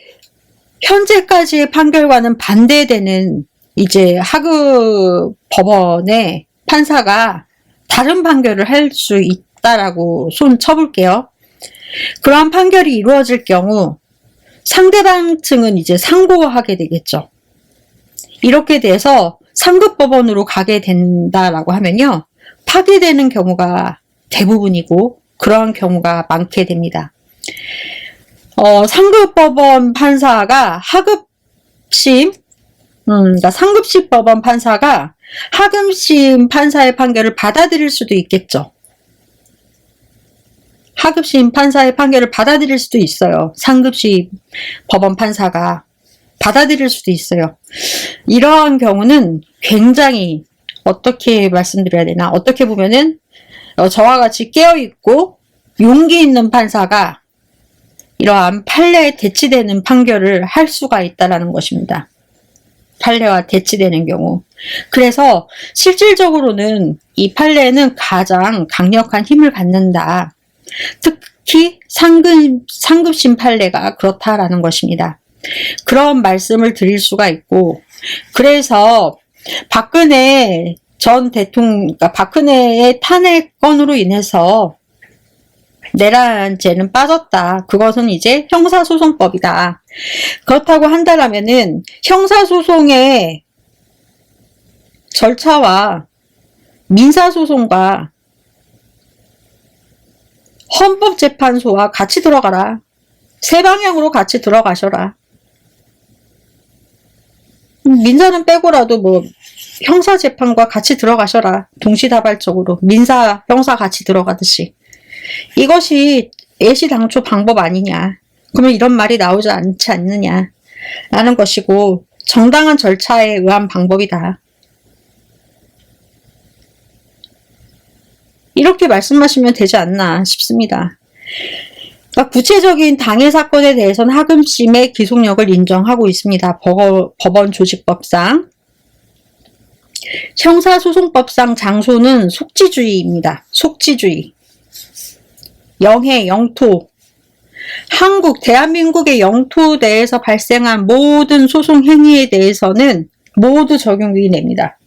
현재까지의 판결과는 반대되는 이제 하급 법원의 판사가 다른 판결을 할 수 있다라고 손 쳐볼게요. 그러한 판결이 이루어질 경우 상대방 층은 이제 상고하게 되겠죠. 이렇게 돼서 상급 법원으로 가게 된다라고 하면요. 파기되는 경우가 대부분이고 그러한 경우가 많게 됩니다. 상급 법원 판사가 그러니까 상급심 법원 판사가 하급심 판사의 판결을 받아들일 수도 있겠죠. 하급심 판사의 판결을 받아들일 수도 있어요. 상급심 법원 판사가 받아들일 수도 있어요. 이러한 경우는 굉장히 어떻게 말씀드려야 되나? 어떻게 보면은 저와 같이 깨어있고 용기 있는 판사가 이러한 판례에 대치되는 판결을 할 수가 있다는 것입니다. 판례와 대치되는 경우. 그래서 실질적으로는 이 판례는 가장 강력한 힘을 갖는다. 특히 상급심 판례가 그렇다라는 것입니다. 그런 말씀을 드릴 수가 있고, 그래서 박근혜 전 대통령, 그러니까 박근혜의 탄핵건으로 인해서 내란죄는 빠졌다. 그것은 이제 형사소송법이다. 그렇다고 한다면은 형사소송의 절차와 민사소송과 헌법재판소와 같이 들어가라. 세 방향으로 같이 들어가셔라. 민사는 빼고라도 뭐 형사재판과 같이 들어가셔라. 동시다발적으로 민사, 형사 같이 들어가듯이. 이것이 애시당초 방법 아니냐. 그러면 이런 말이 나오지 않지 않느냐. 라는 것이고 정당한 절차에 의한 방법이다. 이렇게 말씀하시면 되지 않나 싶습니다. 그러니까 구체적인 당해 사건에 대해서는 하급심의 기속력을 인정하고 있습니다. 법원 조직법상. 형사소송법상 장소는 속지주의입니다. 속지주의. 영해, 영토. 대한민국의 영토 내에서 발생한 모든 소송 행위에 대해서는 모두 적용이 됩니다.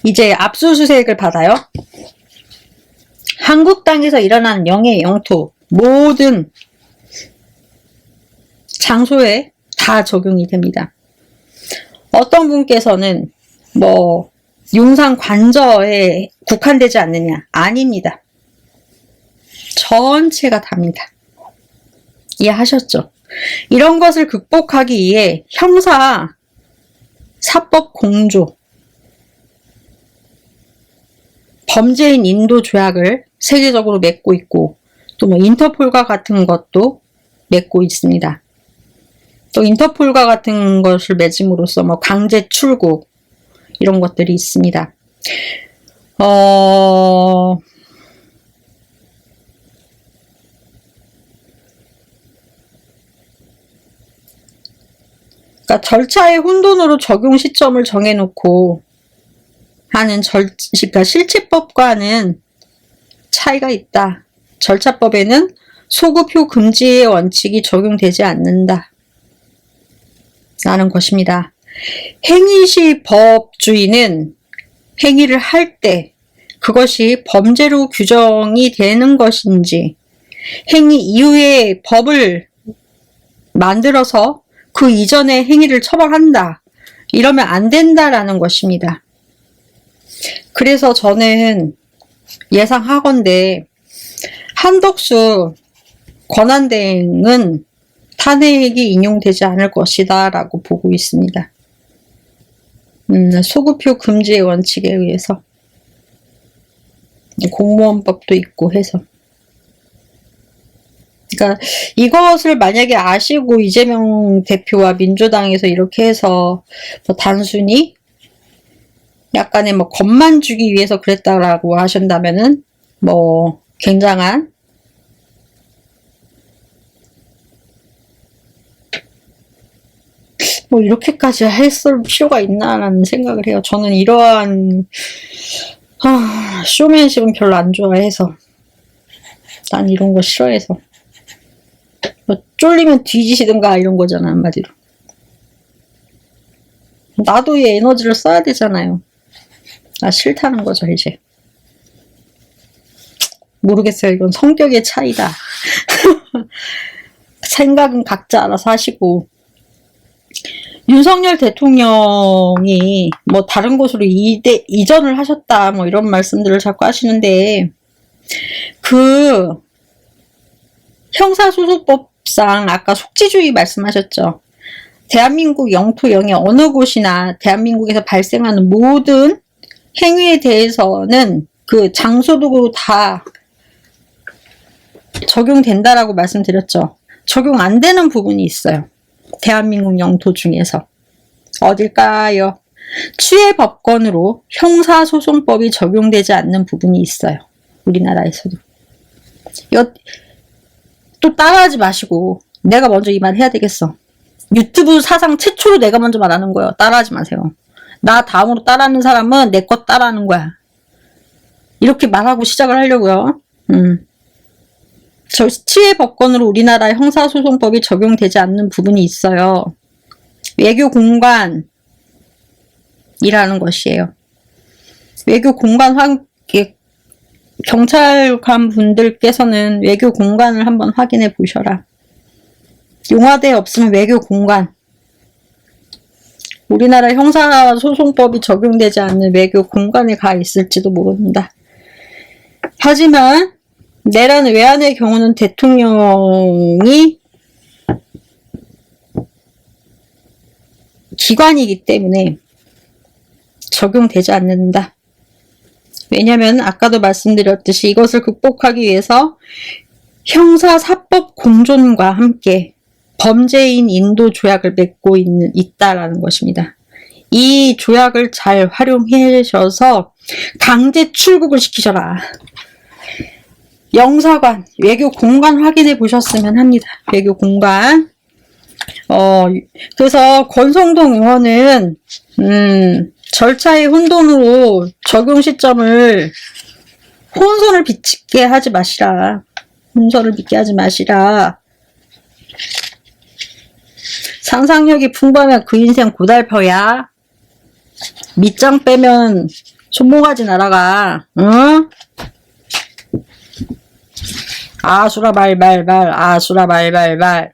이제 압수수색을 받아요. 한국 땅에서 일어난 영해, 영토 모든 장소에 다 적용이 됩니다. 어떤 분께서는 뭐 용산 관저에 국한되지 않느냐? 아닙니다. 전체가 답니다. 이해하셨죠? 이런 것을 극복하기 위해 형사 사법 공조 범죄인 인도 조약을 세계적으로 맺고 있고 또 뭐 인터폴과 같은 것도 맺고 있습니다. 또 인터폴과 같은 것을 맺음으로써 뭐 강제 출국 이런 것들이 있습니다. 그러니까 절차의 혼돈으로 적용 시점을 정해놓고 하는 그러니까 실체법과는 차이가 있다. 절차법에는 소급효 금지의 원칙이 적용되지 않는다. 라는 것입니다. 행위시 법주의는 행위를 할 때 그것이 범죄로 규정이 되는 것인지 행위 이후에 법을 만들어서 그 이전의 행위를 처벌한다. 이러면 안 된다라는 것입니다. 그래서 저는 예상하건대 한덕수 권한대행은 탄핵이 인용되지 않을 것이다 라고 보고 있습니다. 소급효 금지의 원칙에 의해서 공무원법도 있고 해서 그러니까 이것을 만약에 아시고 이재명 대표와 민주당에서 이렇게 해서 뭐 단순히 약간의 뭐 겁만 주기 위해서 그랬다라고 하신다면은 뭐 굉장한 뭐 이렇게까지 했을 필요가 있나라는 생각을 해요. 저는 이러한 쇼맨십은 별로 안 좋아해서 난 이런 거 싫어해서 뭐 쫄리면 뒤지시든가 이런 거잖아 한마디로. 나도 이 에너지를 써야 되잖아요. 싫다는 거죠 이제. 모르겠어요. 이건 성격의 차이다. 생각은 각자 알아서 하시고 윤석열 대통령이 뭐 다른 곳으로 이전을 하셨다 뭐 이런 말씀들을 자꾸 하시는데 그 형사소송법상 아까 속지주의 말씀하셨죠. 대한민국 영토 영의 어느 곳이나 대한민국에서 발생하는 모든 행위에 대해서는 그 장소도 다 적용된다라고 말씀드렸죠. 적용 안 되는 부분이 있어요. 대한민국 영토 중에서. 어딜까요? 취해법권으로 형사소송법이 적용되지 않는 부분이 있어요. 우리나라에서도. 또 따라하지 마시고 내가 먼저 이 말 해야 되겠어. 유튜브 사상 최초로 내가 먼저 말하는 거예요. 따라하지 마세요. 나 다음으로 따라하는 사람은 내 것 따라하는 거야. 이렇게 말하고 시작을 하려고요. 취해법권으로 우리나라 형사소송법이 적용되지 않는 부분이 있어요. 외교공간이라는 것이에요. 외교공간 경찰관 분들께서는 외교공간을 한번 확인해 보셔라. 용화대에 없으면 외교공간. 우리나라 형사소송법이 적용되지 않는 외교공간에 가 있을지도 모른다. 하지만 내란 외환의 경우는 대통령이 기관이기 때문에 적용되지 않는다. 왜냐하면 아까도 말씀드렸듯이 이것을 극복하기 위해서 형사사법 공존과 함께 범죄인 인도 조약을 맺고 있다라는 것입니다. 이 조약을 잘 활용하셔서 강제 출국을 시키셔라. 영사관, 외교공간 확인해 보셨으면 합니다. 외교공간. 그래서 권성동 의원은 절차의 혼돈으로 적용 시점을 혼선을 빚게 하지 마시라. 혼선을 빚게 하지 마시라. 상상력이 풍부하면 그 인생 고달퍼야. 밑장 빼면 손모가지 날아가. 응? 아수라 발발발, 아수라 발발발.